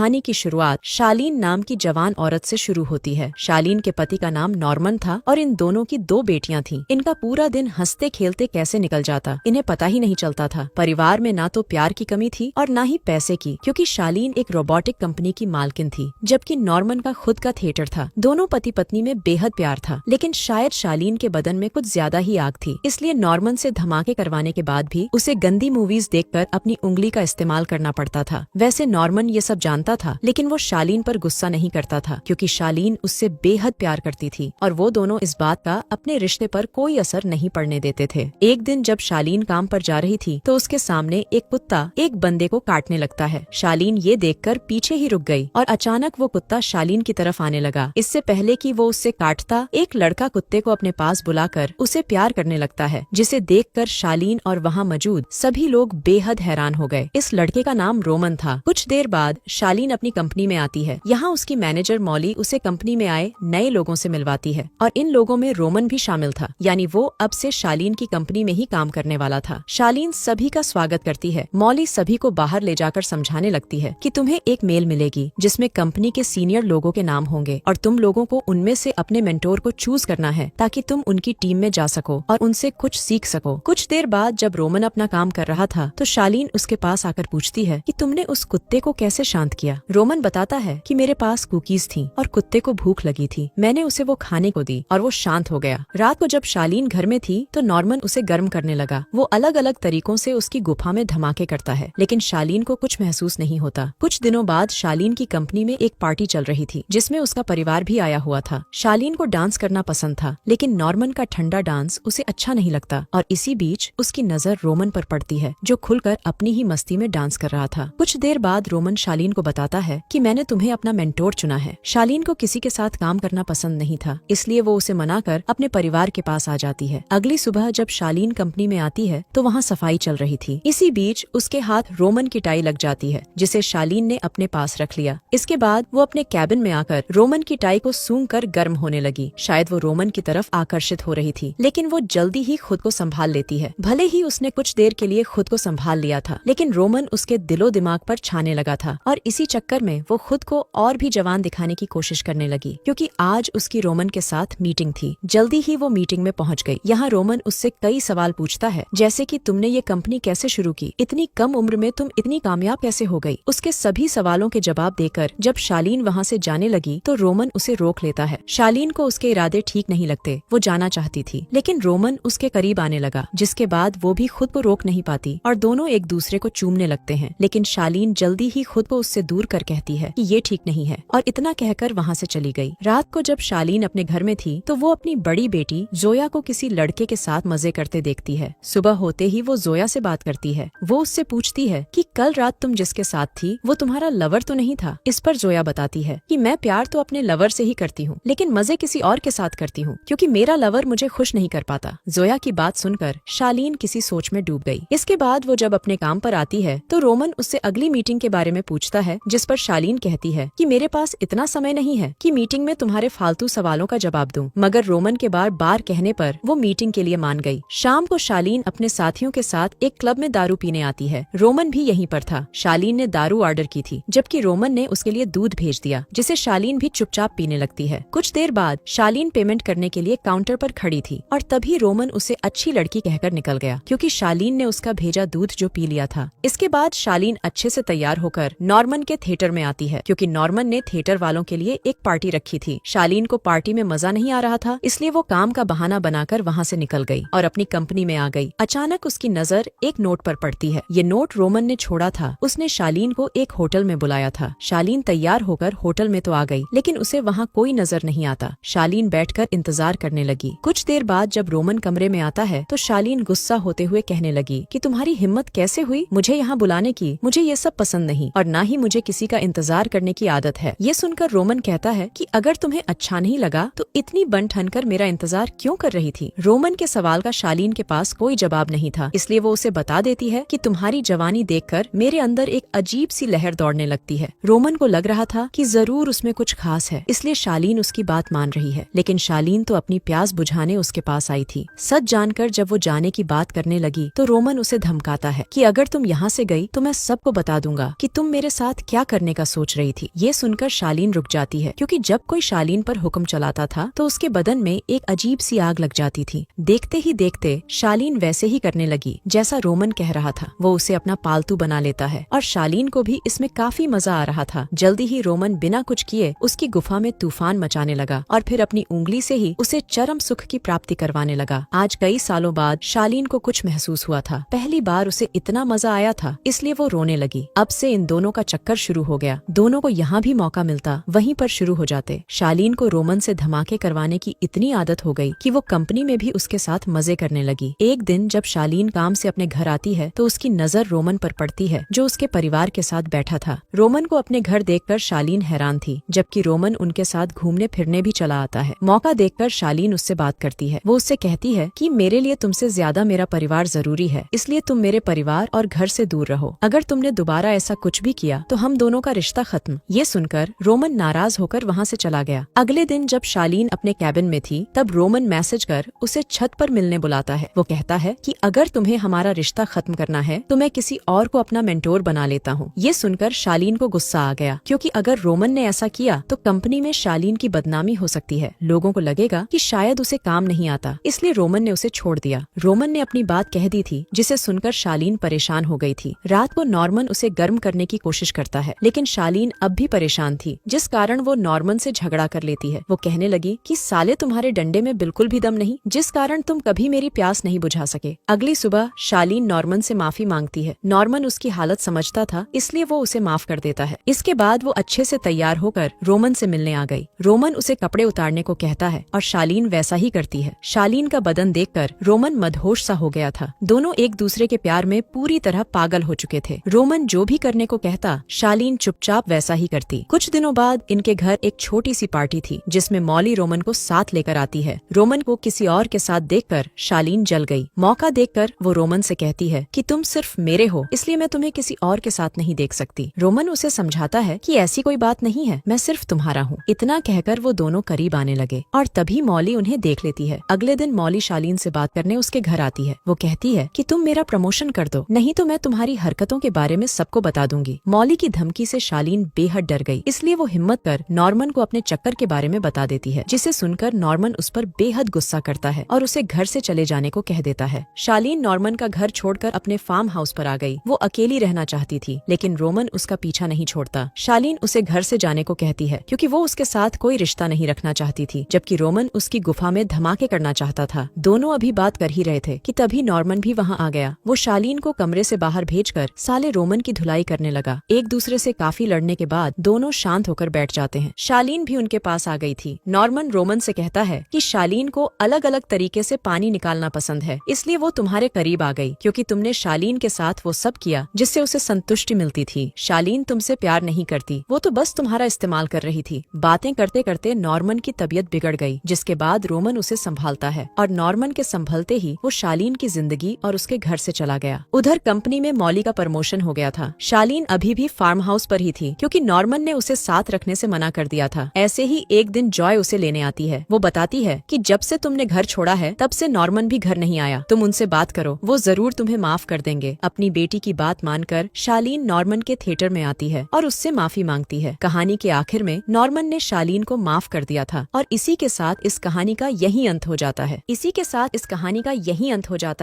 कहानी की शुरुआत शालीन नाम की जवान औरत से शुरू होती है। शालीन के पति का नाम नॉर्मन था और इन दोनों की 2 बेटियां थीं। इनका पूरा दिन हंसते खेलते कैसे निकल जाता इन्हें पता ही नहीं चलता था। परिवार में ना तो प्यार की कमी थी और ना ही पैसे की, क्योंकि शालीन एक रोबोटिक कंपनी की मालकिन थी, जबकि नॉर्मन का खुद का थिएटर था। दोनों पति पत्नी में बेहद प्यार था, लेकिन शायद शालीन के बदन में कुछ ज्यादा ही आग थी। इसलिए नॉर्मन से धमाके करवाने के बाद भी उसे गंदी मूवीज देखकर अपनी उंगली का इस्तेमाल करना पड़ता था। वैसे नॉर्मन ये सब जानता था, लेकिन वो शालीन पर गुस्सा नहीं करता था, क्योंकि शालीन उससे बेहद प्यार करती थी और वो दोनों इस बात का अपने रिश्ते पर कोई असर नहीं पड़ने देते थे। एक दिन जब शालीन काम पर जा रही थी तो उसके सामने एक कुत्ता एक बंदे को काटने लगता है। शालीन ये देखकर पीछे ही रुक गई और अचानक वो कुत्ता शालीन की तरफ आने लगा। इससे पहले कि वो उससे काटता, एक लड़का कुत्ते को अपने पास बुलाकर उसे प्यार करने लगता है, जिसे देखकर शालीन और वहाँ मौजूद सभी लोग बेहद हैरान हो गए। इस लड़के का नाम रोमन था। कुछ देर बाद शालीन अपनी कंपनी में आती है। यहाँ उसकी मैनेजर मॉली उसे कंपनी में आए नए लोगों से मिलवाती है और इन लोगों में रोमन भी शामिल था, यानी वो अब से शालीन की कंपनी में ही काम करने वाला था। शालीन सभी का स्वागत करती है। मॉली सभी को बाहर ले जाकर समझाने लगती है कि तुम्हें एक मेल मिलेगी जिसमें कंपनी के सीनियर लोगों के नाम होंगे और तुम लोगों को उनमें से अपने मेंटोर को चूज करना है, ताकि तुम उनकी टीम में जा सको और उनसे कुछ सीख सको। कुछ देर बाद जब रोमन अपना काम कर रहा था तो शालीन उसके पास आकर पूछती है कि तुमने उस कुत्ते को कैसे शांत किया। रोमन बताता है कि मेरे पास कुकीज थी और कुत्ते को भूख लगी थी, मैंने उसे वो खाने को दी और वो शांत हो गया। रात को जब शालीन घर में थी तो नॉर्मन उसे गर्म करने लगा। वो अलग अलग तरीकों से उसकी गुफा में धमाके करता है, लेकिन शालीन को कुछ महसूस नहीं होता। कुछ दिनों बाद शालीन की कंपनी में एक पार्टी चल रही थी, जिसमें उसका परिवार भी आया हुआ था। शालीन को डांस करना पसंद था, लेकिन नॉर्मन का ठंडा डांस उसे अच्छा नहीं लगता और इसी बीच उसकी नजर रोमन पर पड़ती है, जो खुलकर अपनी ही मस्ती में डांस कर रहा था। कुछ देर बाद रोमन शालीन को बताता है कि मैंने तुम्हें अपना मेंटोर चुना है। शालीन को किसी के साथ काम करना पसंद नहीं था, इसलिए वो उसे मनाकर अपने परिवार के पास आ जाती है। अगली सुबह जब शालीन कंपनी में आती है तो वहाँ सफाई चल रही थी। इसी बीच उसके हाथ रोमन की टाई लग जाती है, जिसे शालीन ने अपने पास रख लिया। इसके बाद वो अपने कैबिन में आकर रोमन की टाई को सूंघकर गर्म होने लगी। शायद वो रोमन की तरफ आकर्षित हो रही थी, लेकिन वो जल्दी ही खुद को संभाल लेती है। भले ही उसने कुछ देर के लिए खुद को संभाल लिया था, लेकिन रोमन उसके दिलो दिमाग पर छाने लगा था और इसी चक्कर में वो खुद को और भी जवान दिखाने की कोशिश करने लगी, क्योंकि आज उसकी रोमन के साथ मीटिंग थी। जल्दी ही वो मीटिंग में पहुंच गई। यहाँ रोमन उससे कई सवाल पूछता है, जैसे कि तुमने ये कंपनी कैसे शुरू की, इतनी कम उम्र में तुम इतनी कामयाब कैसे हो गई। उसके सभी सवालों के जवाब देकर जब शालीन वहाँ से जाने लगी तो रोमन उसे रोक लेता है। शालीन को उसके इरादे ठीक नहीं लगते, वो जाना चाहती थी, लेकिन रोमन उसके करीब आने लगा, जिसके बाद वो भी खुद को रोक नहीं पाती और दोनों एक दूसरे को चूमने लगते हैं। लेकिन शालीन जल्दी ही खुद को उससे दूर कर कहती है कि ये ठीक नहीं है और इतना कहकर वहाँ से चली गई। रात को जब शालीन अपने घर में थी तो वो अपनी बड़ी बेटी जोया को किसी लड़के के साथ मजे करते देखती है। सुबह होते ही वो जोया से बात करती है। वो उससे पूछती है कि कल रात तुम जिसके साथ थी वो तुम्हारा लवर तो नहीं था। इस पर जोया बताती है कि मैं प्यार तो अपने लवर से ही करती हूँ, लेकिन मजे किसी और के साथ करती हूँ, क्योंकि मेरा लवर मुझे खुश नहीं कर पाता। जोया की बात सुनकर शालीन किसी सोच में डूब गई। इसके बाद वो जब अपने काम पर आती है तो रोमन उससे अगली मीटिंग के बारे में पूछता है, जिस पर शालीन कहती है कि मेरे पास इतना समय नहीं है कि मीटिंग में तुम्हारे फालतू सवालों का जवाब दूं। मगर रोमन के बार बार कहने पर वो मीटिंग के लिए मान गई। शाम को शालीन अपने साथियों के साथ एक क्लब में दारू पीने आती है। रोमन भी यहीं पर था। शालीन ने दारू ऑर्डर की थी, जबकि रोमन ने उसके लिए दूध भेज दिया, जिसे शालीन भी चुपचाप पीने लगती है। कुछ देर बाद शालीन पेमेंट करने के लिए काउंटर पर खड़ी थी और तभी रोमन उसे अच्छी लड़की कहकर निकल गया, क्योंकि शालीन ने उसका भेजा दूध जो पी लिया था। इसके बाद शालीन अच्छे से तैयार होकर नॉर्मन के थिएटर में आती है, क्योंकि नॉर्मन ने थिएटर वालों के लिए एक पार्टी रखी थी। शालीन को पार्टी में मजा नहीं आ रहा था, इसलिए वो काम का बहाना बनाकर वहाँ से निकल गई और अपनी कंपनी में आ गई। अचानक उसकी नजर एक नोट पर पड़ती है। ये नोट रोमन ने छोड़ा था। उसने शालीन को एक होटल में बुलाया था। शालीन तैयार होकर होटल में तो आ गई, लेकिन उसे वहाँ कोई नजर नहीं आता। शालीन बैठकर इंतजार करने लगी। कुछ देर बाद जब रोमन कमरे में आता है तो शालीन गुस्सा होते हुए कहने लगी कि तुम्हारी हिम्मत कैसे हुई मुझे यहाँ बुलाने की, मुझे ये सब पसंद नहीं और ना ही मुझे किसी का इंतजार करने की आदत है। ये सुनकर रोमन कहता है कि अगर तुम्हें अच्छा नहीं लगा तो इतनी बन ठन कर मेरा इंतजार क्यों कर रही थी। रोमन के सवाल का शालीन के पास कोई जवाब नहीं था, इसलिए वो उसे बता देती है कि तुम्हारी जवानी देखकर मेरे अंदर एक अजीब सी लहर दौड़ने लगती है। रोमन को लग रहा था कि जरूर उसमें कुछ खास है, इसलिए शालीन उसकी बात मान रही है, लेकिन शालीन तो अपनी प्यास बुझाने उसके पास आई थी। सच जानकर जब वो जाने की बात करने लगी तो रोमन उसे धमकाता है कि अगर तुम यहाँ से गई तो मैं सबको बता दूंगा कि तुम मेरे साथ क्या करने का सोच रही थी। ये सुनकर शालीन रुक जाती है, क्योंकि जब कोई शालीन पर हुक्म चलाता था तो उसके बदन में एक अजीब सी आग लग जाती थी। देखते ही देखते शालीन वैसे ही करने लगी जैसा रोमन कह रहा था। वो उसे अपना पालतू बना लेता है और शालीन को भी इसमें काफी मजा आ रहा था। जल्दी ही रोमन बिना कुछ किए उसकी गुफा में तूफान मचाने लगा और फिर अपनी उंगली से ही उसे चरम सुख की प्राप्ति करवाने लगा। आज कई सालों बाद शालीन को कुछ महसूस हुआ था। पहली बार उसे इतना मजा आया था, इसलिए वो रोने लगी। अब से इन दोनों का चक्कर शुरू हो गया। दोनों को यहाँ भी मौका मिलता वहीं पर शुरू हो जाते। शालीन को रोमन से धमाके करवाने की इतनी आदत हो गई कि वो कंपनी में भी उसके साथ मजे करने लगी। एक दिन जब शालीन काम से अपने घर आती है तो उसकी नजर रोमन पर पड़ती है, जो उसके परिवार के साथ बैठा था। रोमन को अपने घर देखकर शालीन हैरान थी, जबकि रोमन उनके साथ घूमने फिरने भी चला आता है। मौका देखकर शालीन उससे बात करती है। वो उससे कहती है कि मेरे लिए तुमसे ज्यादा मेरा परिवार जरूरी है, इसलिए तुम मेरे परिवार और घर से दूर रहो। अगर तुमने दोबारा ऐसा कुछ भी किया तो हम दोनों का रिश्ता खत्म। ये सुनकर रोमन नाराज होकर वहाँ से चला गया। अगले दिन जब शालीन अपने कैबिन में थी तब रोमन मैसेज कर उसे छत पर मिलने बुलाता है। वो कहता है कि अगर तुम्हें हमारा रिश्ता खत्म करना है तो मैं किसी और को अपना मेंटोर बना लेता हूँ। ये सुनकर शालीन को गुस्सा आ गया, क्योंकि अगर रोमन ने ऐसा किया तो कंपनी में शालीन की बदनामी हो सकती है। लोगों को लगेगा कि शायद उसे काम नहीं आता, इसलिए रोमन ने उसे छोड़ दिया। रोमन ने अपनी बात कह दी थी, जिसे सुनकर शालीन परेशान हो गई थी। रात को नॉर्मन उसे गर्म करने की कोशिश करता है, लेकिन शालीन अब भी परेशान थी, जिस कारण वो नॉर्मन से झगड़ा कर लेती है। वो कहने लगी कि साले तुम्हारे डंडे में बिल्कुल भी दम नहीं, जिस कारण तुम कभी मेरी प्यास नहीं बुझा सके। अगली सुबह शालीन नॉर्मन से माफी मांगती है। नॉर्मन उसकी हालत समझता था, इसलिए वो उसे माफ कर देता है। इसके बाद वो अच्छे से तैयार होकर रोमन से मिलने आ गई। रोमन उसे कपड़े उतारने को कहता है और शालीन वैसा ही करती है। शालीन का बदन देखकर रोमन मदहोश सा हो गया था। दोनों एक दूसरे के प्यार में पूरी तरह पागल हो चुके थे। रोमन जो भी करने को कहता शालीन चुपचाप वैसा ही करती। कुछ दिनों बाद इनके घर एक छोटी सी पार्टी थी, जिसमें मॉली रोमन को साथ लेकर आती है। रोमन को किसी और के साथ देखकर शालीन जल गई। मौका देखकर वो रोमन से कहती है कि तुम सिर्फ मेरे हो, इसलिए मैं तुम्हें किसी और के साथ नहीं देख सकती। रोमन उसे समझाता है कि ऐसी कोई बात नहीं है, मैं सिर्फ तुम्हारा हूँ। इतना कहकर वो दोनों करीब आने लगे और तभी मॉली उन्हें देख लेती है। अगले दिन मॉली शालीन से बात करने उसके घर आती है। वो कहती है कि तुम मेरा प्रमोशन कर दो, नहीं तो मैं तुम्हारी हरकतों के बारे में सबको बता दूंगी। मॉली की धमकी से शालीन बेहद डर गई, इसलिए वो हिम्मत कर नॉर्मन को अपने चक्कर के बारे में बता देती है, जिसे सुनकर नॉर्मन उस पर बेहद गुस्सा करता है और उसे घर से चले जाने को कह देता है। शालीन नॉर्मन का घर छोड़कर अपने फार्म हाउस पर आ गई। वो अकेली रहना चाहती थी, लेकिन रोमन उसका पीछा नहीं छोड़ता। शालीन उसे घर से जाने को कहती है, क्योंकि वो उसके साथ कोई रिश्ता नहीं रखना चाहती थी, जबकि रोमन उसकी गुफा में धमाके करना चाहता था। दोनों अभी बात कर ही रहे थे कि तभी नॉर्मन भी वहाँ आ गया। वो शालीन को कमरे से बाहर भेजकर साले रोमन की धुलाई करने लगा। एक दूसरे से काफी लड़ने के बाद दोनों शांत होकर बैठ जाते हैं। शालीन भी उनके पास आ गई थी। नॉर्मन रोमन से कहता है कि शालीन को अलग अलग तरीके से पानी निकालना पसंद है, इसलिए वो तुम्हारे करीब आ गई, क्योंकि तुमने शालीन के साथ वो सब किया जिससे उसे संतुष्टि मिलती थी। शालीन तुमसे प्यार नहीं करती, वो तो बस तुम्हारा इस्तेमाल कर रही थी। बातें करते करते नॉर्मन की तबीयत बिगड़ गई, जिसके बाद रोमन उसे संभालता है और नॉर्मन के संभलते ही वो शालीन की जिंदगी और उसके घर से चला गया। उधर कंपनी में मॉली का प्रमोशन हो गया था। शालीन अभी भी फार्म हाउस पर ही थी, क्योंकि नॉर्मन ने उसे साथ रखने से मना कर दिया था। ऐसे ही एक दिन जॉय उसे लेने आती है। वो बताती है कि जब से तुमने घर छोड़ा है तब से नॉर्मन भी घर नहीं आया। तुम उनसे बात करो, वो जरूर तुम्हें माफ कर देंगे। अपनी बेटी की बात मानकर शालीन नॉर्मन के थिएटर में आती है और उससे माफी मांगती है। कहानी के आखिर में नॉर्मन ने शालीन को माफ कर दिया था और इसी के साथ इस कहानी का यही अंत हो जाता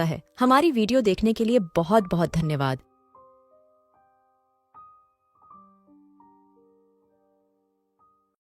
है। हमारी वीडियो देखने के लिए बहुत बहुत धन्यवाद।